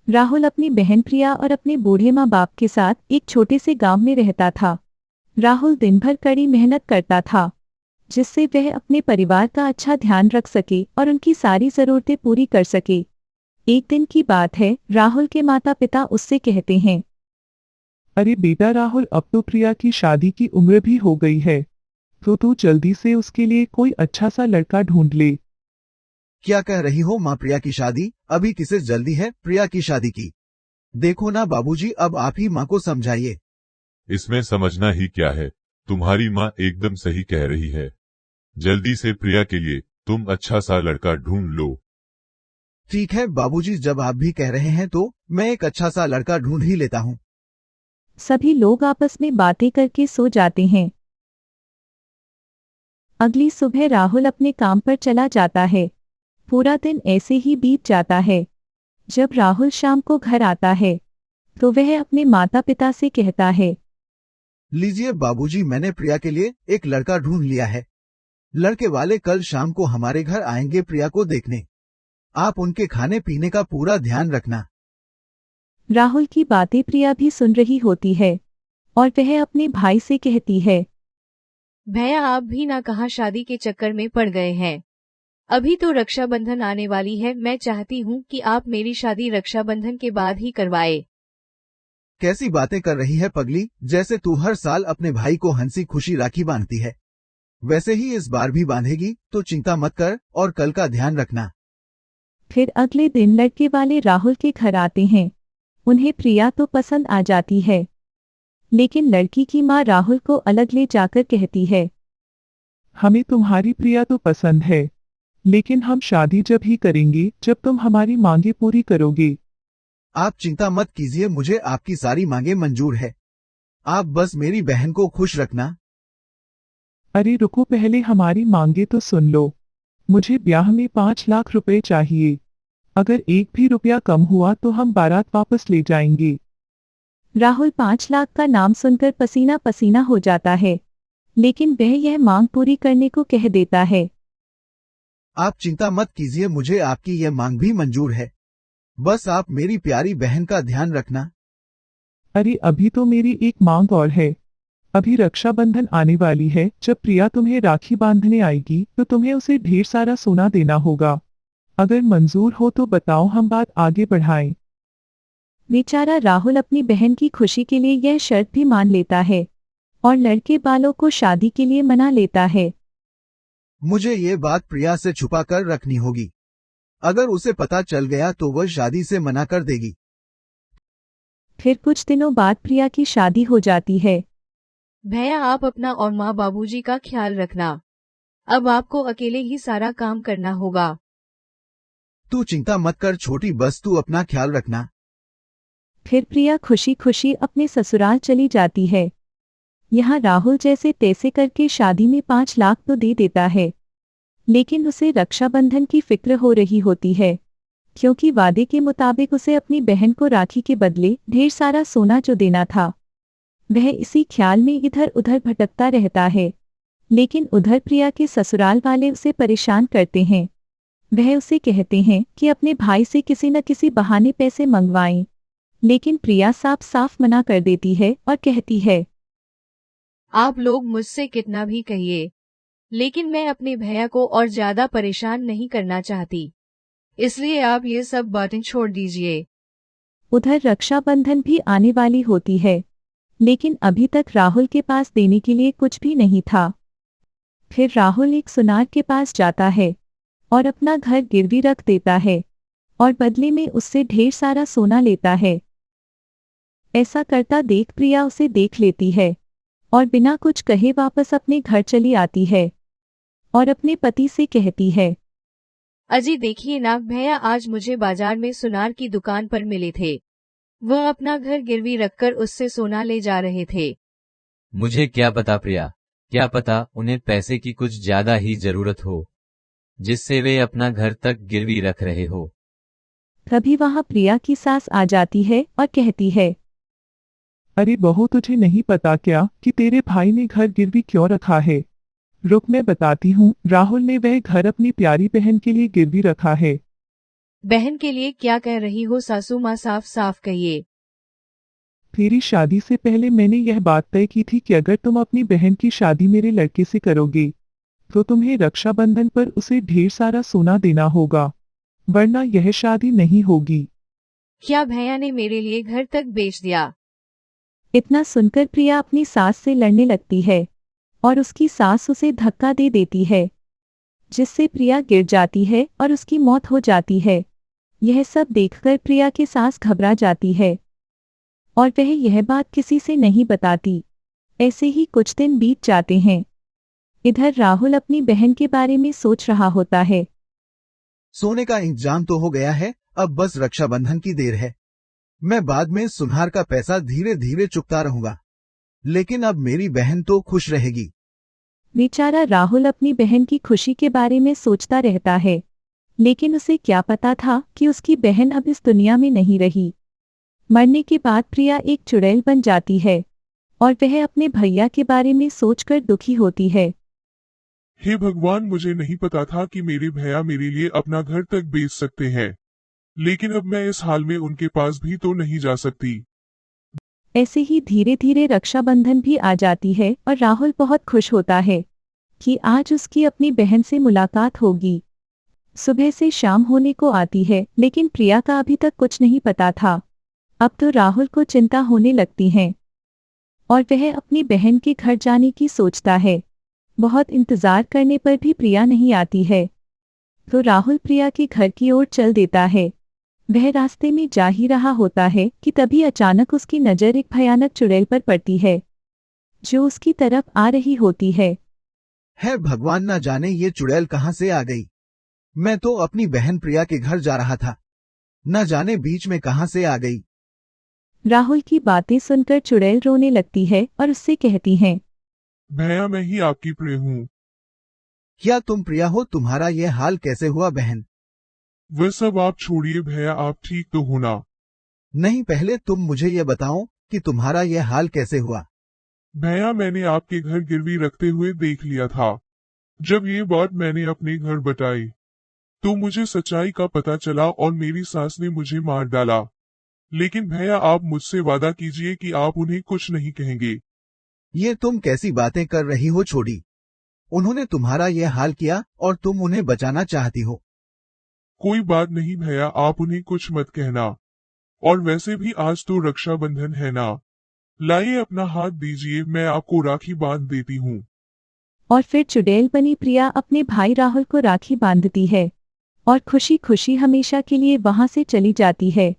राहुल अपनी बहन प्रिया और अपने बूढ़े माँ बाप के साथ एक छोटे से गांव में रहता था। राहुल दिन भर कड़ी मेहनत करता था, जिससे वह अपने परिवार का अच्छा ध्यान रख सके और उनकी सारी जरूरतें पूरी कर सके। एक दिन की बात है, राहुल के माता पिता उससे कहते हैं, अरे बेटा राहुल, अब तो प्रिया की शादी की उम्र भी हो गई है, तो तू जल्दी से उसके लिए कोई अच्छा सा लड़का ढूंढ ले। क्या कह रही हो माँ? प्रिया की शादी? अभी किसे जल्दी है प्रिया की शादी की? देखो ना बाबूजी, अब आप ही माँ को समझाइए। इसमें समझना ही क्या है, तुम्हारी माँ एकदम सही कह रही है। जल्दी से प्रिया के लिए तुम अच्छा सा लड़का ढूंढ लो। ठीक है बाबूजी, जब आप भी कह रहे हैं तो मैं एक अच्छा सा लड़का ढूंढ ही लेता हूँ। सभी लोग आपस में बातें करके सो जाते हैं। अगली सुबह राहुल अपने काम पर चला जाता है। पूरा दिन ऐसे ही बीत जाता है। जब राहुल शाम को घर आता है, तो वह अपने माता पिता से कहता है, लीजिए बाबूजी, मैंने प्रिया के लिए एक लड़का ढूंढ लिया है। लड़के वाले कल शाम को हमारे घर आएंगे प्रिया को देखने। आप उनके खाने पीने का पूरा ध्यान रखना। राहुल की बातें प्रिया भी सुन रही होती है और वह अपने भाई से कहती है, भैया आप भी ना कहाँ शादी के चक्कर में पड़ गए हैं। अभी तो रक्षाबंधन आने वाली है, मैं चाहती हूँ कि आप मेरी शादी रक्षाबंधन के बाद ही करवाए। कैसी बातें कर रही है पगली? जैसे तू हर साल अपने भाई को हंसी खुशी राखी बांधती है, वैसे ही इस बार भी बांधेगी, तो चिंता मत कर और कल का ध्यान रखना। फिर अगले दिन लड़के वाले राहुल के घर आते हैं। उन्हें प्रिया तो पसंद आ जाती है, लेकिन लड़की की माँ राहुल को अलग ले जाकर कहती है, हमें तुम्हारी प्रिया तो पसंद है, लेकिन हम शादी जब ही करेंगे जब तुम हमारी मांगे पूरी करोगे। आप चिंता मत कीजिए, मुझे आपकी सारी मांगे मंजूर है। आप बस मेरी बहन को खुश रखना। अरे रुको, पहले हमारी मांगे तो सुन लो। मुझे ब्याह में 5 लाख रुपए चाहिए। अगर एक भी रुपया कम हुआ तो हम बारात वापस ले जाएंगे। राहुल 5 लाख का नाम सुनकर पसीना पसीना हो जाता है, लेकिन वह यह मांग पूरी करने को कह देता है। आप चिंता मत कीजिए, मुझे आपकी यह मांग भी मंजूर है। बस आप मेरी प्यारी बहन का ध्यान रखना। अरे अभी तो मेरी एक मांग और है। अभी रक्षाबंधन आने वाली है, जब प्रिया तुम्हें राखी बांधने आएगी तो तुम्हें उसे ढेर सारा सोना देना होगा। अगर मंजूर हो तो बताओ, हम बात आगे बढ़ाएं। बेचारा राहुल अपनी बहन की खुशी के लिए यह शर्त भी मान लेता है और लड़के वालों को शादी के लिए मना लेता है। मुझे ये बात प्रिया से छुपा कर रखनी होगी। अगर उसे पता चल गया तो वह शादी से मना कर देगी। फिर कुछ दिनों बाद प्रिया की शादी हो जाती है। भैया आप अपना और माँ बाबूजी का ख्याल रखना। अब आपको अकेले ही सारा काम करना होगा। तू चिंता मत कर छोटी, बस तू अपना ख्याल रखना। फिर प्रिया खुशी खुशी अपने ससुराल चली जाती है। यहाँ राहुल जैसे तैसे करके शादी में 5 लाख तो दे देता है, लेकिन उसे रक्षाबंधन की फिक्र हो रही होती है, क्योंकि वादे के मुताबिक उसे अपनी बहन को राखी के बदले ढेर सारा सोना जो देना था। वह इसी ख्याल में इधर उधर भटकता रहता है, लेकिन उधर प्रिया के ससुराल वाले उसे परेशान करते हैं। वह उसे कहते हैं कि अपने भाई से किसी न किसी बहाने पैसे मंगवाएं, लेकिन प्रिया साफ साफ मना कर देती है और कहती है, आप लोग मुझसे कितना भी कहिए, लेकिन मैं अपने भैया को और ज्यादा परेशान नहीं करना चाहती, इसलिए आप ये सब बातें छोड़ दीजिए। उधर रक्षाबंधन भी आने वाली होती है, लेकिन अभी तक राहुल के पास देने के लिए कुछ भी नहीं था। फिर राहुल एक सुनार के पास जाता है और अपना घर गिरवी रख देता है और बदले में उससे ढेर सारा सोना लेता है। ऐसा करता देख प्रिया उसे देख लेती है और बिना कुछ कहे वापस अपने घर चली आती है और अपने पति से कहती है, अजी देखिए ना, भैया आज मुझे बाजार में सुनार की दुकान पर मिले थे। वह अपना घर गिरवी रखकर उससे सोना ले जा रहे थे। मुझे क्या पता प्रिया, क्या पता उन्हें पैसे की कुछ ज्यादा ही जरूरत हो, जिससे वे अपना घर तक गिरवी रख रहे हो। तभी वहां प्रिया की सास आ जाती है और कहती है, अरे बहू, तुझे नहीं पता क्या कि तेरे भाई ने घर गिरवी क्यों रखा है? रुक, मैं बताती हूँ। राहुल ने वह घर अपनी प्यारी बहन के लिए गिरवी रखा है। बहन के लिए क्या कह रही हो सासू माँ, साफ साफ कहिए। तेरी शादी से पहले मैंने यह बात तय की थी कि अगर तुम अपनी बहन की शादी मेरे लड़के से करोगे तो तुम्हें रक्षाबंधन पर उसे ढेर सारा सोना देना होगा, वरना यह शादी नहीं होगी। क्या भैया ने मेरे लिए घर तक बेच दिया? इतना सुनकर प्रिया अपनी सास से लड़ने लगती है और उसकी सास उसे धक्का दे देती है, जिससे प्रिया गिर जाती है और उसकी मौत हो जाती है। यह सब देखकर प्रिया की सास घबरा जाती है और वह यह बात किसी से नहीं बताती। ऐसे ही कुछ दिन बीत जाते हैं। इधर राहुल अपनी बहन के बारे में सोच रहा होता है। सोने का इंतजाम तो हो गया है, अब बस रक्षाबंधन की देर है। मैं बाद में सुनार का पैसा धीरे धीरे चुकता रहूंगा, लेकिन अब मेरी बहन तो खुश रहेगी। बेचारा राहुल अपनी बहन की खुशी के बारे में सोचता रहता है, लेकिन उसे क्या पता था कि उसकी बहन अब इस दुनिया में नहीं रही। मरने के बाद प्रिया एक चुड़ैल बन जाती है और वह अपने भैया के बारे में सोचकर दुखी होती है। हे भगवान, मुझे नहीं पता था कि मेरे भैया मेरे लिए अपना घर तक बेच सकते हैं, लेकिन अब मैं इस हाल में उनके पास भी तो नहीं जा सकती। ऐसे ही धीरे धीरे रक्षाबंधन भी आ जाती है और राहुल बहुत खुश होता है कि आज उसकी अपनी बहन से मुलाकात होगी। सुबह से शाम होने को आती है, लेकिन प्रिया का अभी तक कुछ नहीं पता था। अब तो राहुल को चिंता होने लगती है और वह अपनी बहन के घर जाने की सोचता है। बहुत इंतजार करने पर भी प्रिया नहीं आती है, तो राहुल प्रिया के घर की ओर चल देता है। वह रास्ते में जा ही रहा होता है कि तभी अचानक उसकी नज़र एक भयानक चुड़ैल पर पड़ती है, जो उसकी तरफ आ रही होती है। है भगवान, न जाने ये चुड़ैल कहाँ से आ गई। मैं तो अपनी बहन प्रिया के घर जा रहा था, न जाने बीच में कहाँ से आ गई। राहुल की बातें सुनकर चुड़ैल रोने लगती है और उससे कहती है, भैया, मैं ही आपकी प्रिय हूँ। क्या तुम प्रिया हो? तुम्हारा ये हाल कैसे हुआ बहन? वह सब आप छोड़िए भैया, आप ठीक तो हो ना? नहीं, पहले तुम मुझे ये बताओ कि तुम्हारा ये हाल कैसे हुआ। भैया, मैंने आपके घर गिरवी रखते हुए देख लिया था। जब ये बात मैंने अपने घर बताई तो मुझे सच्चाई का पता चला और मेरी सास ने मुझे मार डाला। लेकिन भैया, आप मुझसे वादा कीजिए कि आप उन्हें कुछ नहीं कहेंगे। ये तुम कैसी बातें कर रही हो छोड़ी? उन्होंने तुम्हारा ये हाल किया और तुम उन्हें बचाना चाहती हो। कोई बात नहीं भैया, आप उन्हें कुछ मत कहना। और वैसे भी आज तो रक्षाबंधन है ना, लाइए अपना हाथ दीजिए, मैं आपको राखी बांध देती हूँ। और फिर चुड़ैल बनी प्रिया अपने भाई राहुल को राखी बांधती है और खुशी खुशी हमेशा के लिए वहां से चली जाती है।